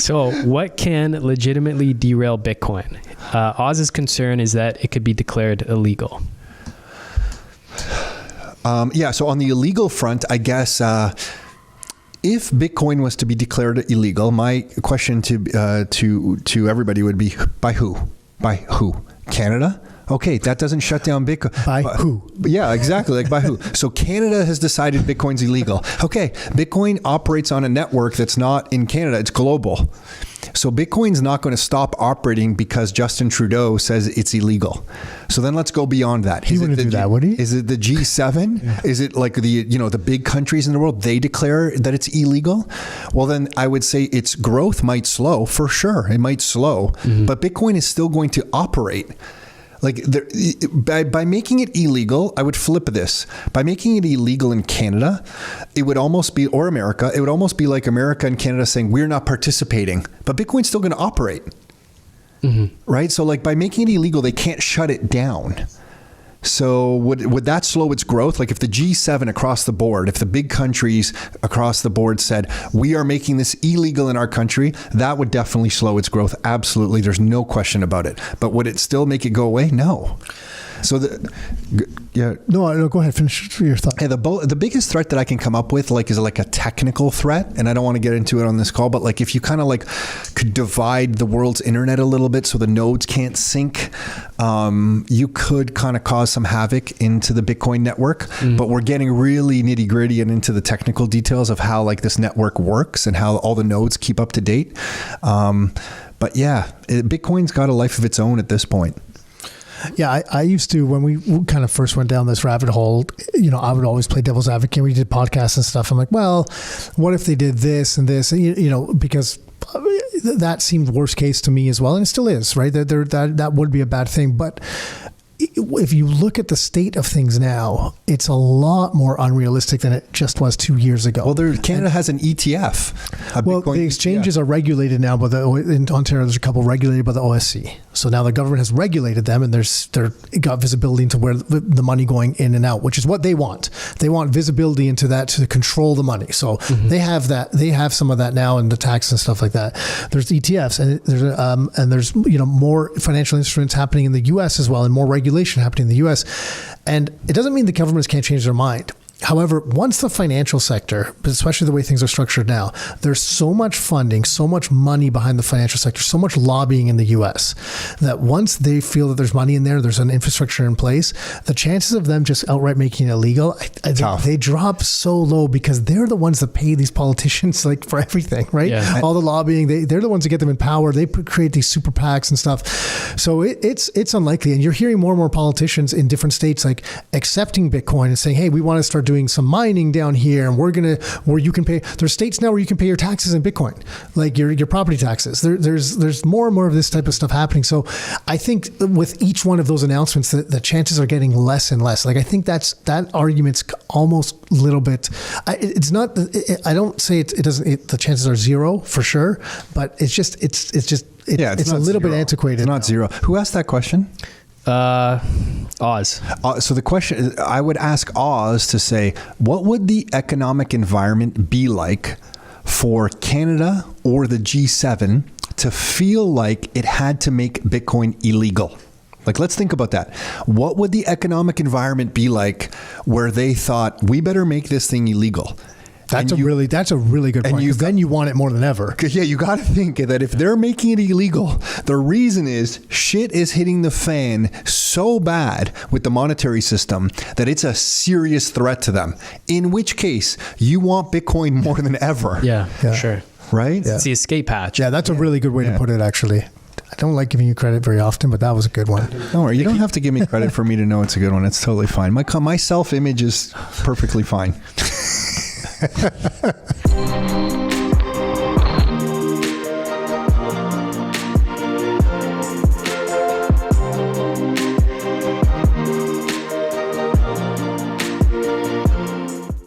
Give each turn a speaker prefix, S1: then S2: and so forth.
S1: So what can legitimately derail Bitcoin? Oz's concern is that it could be declared illegal.
S2: So on the illegal front, I guess if Bitcoin was to be declared illegal, my question to everybody would be, by who? By who? Canada? Okay, that doesn't shut down Bitcoin.
S3: By who?
S2: Yeah, exactly. Like by who? So Canada has decided Bitcoin's illegal. Okay, Bitcoin operates on a network that's not in Canada. It's global. So Bitcoin's not going to stop operating because Justin Trudeau says it's illegal. So then let's go beyond that.
S3: He wouldn't do that, would he?
S2: Is it the G7? Yeah. Is it like the big countries in the world, they declare that it's illegal? Well, then I would say its growth might slow, for sure. It might slow, but Bitcoin is still going to operate. Like by making it illegal, I would flip this. By making it illegal in Canada, it would almost be, or America, it would almost be like America and Canada saying, we're not participating, but Bitcoin's still going to operate. Right? So like by making it illegal, they can't shut it down. So would that slow its growth? Like if the G7 across the board, if the big countries across the board said, we are making this illegal in our country, that would definitely slow its growth. Absolutely. There's no question about it. But would it still make it go away? No. So
S3: No, go ahead. Finish your thought.
S2: Yeah, the biggest threat that I can come up with is like a technical threat, and I don't want to get into it on this call, but like if you kind of like could divide the world's internet a little bit so the nodes can't sync, you could kind of cause some havoc into the Bitcoin network. But we're getting really nitty gritty and into the technical details of how like this network works and how all the nodes keep up to date. But yeah, Bitcoin's got a life of its own at this point.
S3: Yeah, I used to, when we kind of first went down this rabbit hole, I would always play devil's advocate. We did podcasts and stuff. I'm like, well, what if they did this and this, because that seemed worst case to me as well. And it still is, right? That would be a bad thing. But if you look at the state of things now, it's a lot more unrealistic than it just was 2 years ago.
S2: Well, Canada has an ETF.
S3: The exchanges are regulated now by in Ontario. There's a couple regulated by the OSC. So now the government has regulated them, and they're got visibility into where the money going in and out, which is what they want. They want visibility into that to control the money. So they have that. They have some of that now, and the tax and stuff like that. There's ETFs, and there's more financial instruments happening in the U.S. as well, and more regulation happening in the U.S. And it doesn't mean the governments can't change their mind. However, once the financial sector, especially the way things are structured now, there's so much funding, so much money behind the financial sector, so much lobbying in the U.S. that once they feel that there's money in there's an infrastructure in place, the chances of them just outright making it illegal, they drop so low because they're the ones that pay these politicians like for everything, right? Yeah. All the lobbying, they're the ones that get them in power. They create these super PACs and stuff. So it's unlikely. And you're hearing more and more politicians in different states like accepting Bitcoin and saying, hey, we want to start doing some mining down here, and where you can pay. There's states now where you can pay your taxes in Bitcoin, like your property taxes. There's more and more of this type of stuff happening. So I think with each one of those announcements, the chances are getting less and less. Like I think that argument's almost a little bit. It's not. I don't say it doesn't. The chances are zero for sure, but it's a little bit antiquated.
S2: It's not zero. Who asked that question?
S1: Oz.
S2: So the question, I would ask Oz to say, what would the economic environment be like for Canada or the G7 to feel like it had to make Bitcoin illegal? Like, let's think about that. What would the economic environment be like where they thought, we better make this thing illegal?
S3: That's a really good point. Because then you want it more than ever.
S2: Because you got to think that if they're making it illegal, the reason is shit is hitting the fan so bad with the monetary system that it's a serious threat to them. In which case, you want Bitcoin more than ever.
S1: Yeah. Sure.
S2: Right?
S1: Yeah. It's the escape hatch.
S3: Yeah, that's a really good way to put it, actually. I don't like giving you credit very often, but that was a good one.
S2: Don't worry. You don't have to give me credit for me to know it's a good one. It's totally fine. My self-image is perfectly fine.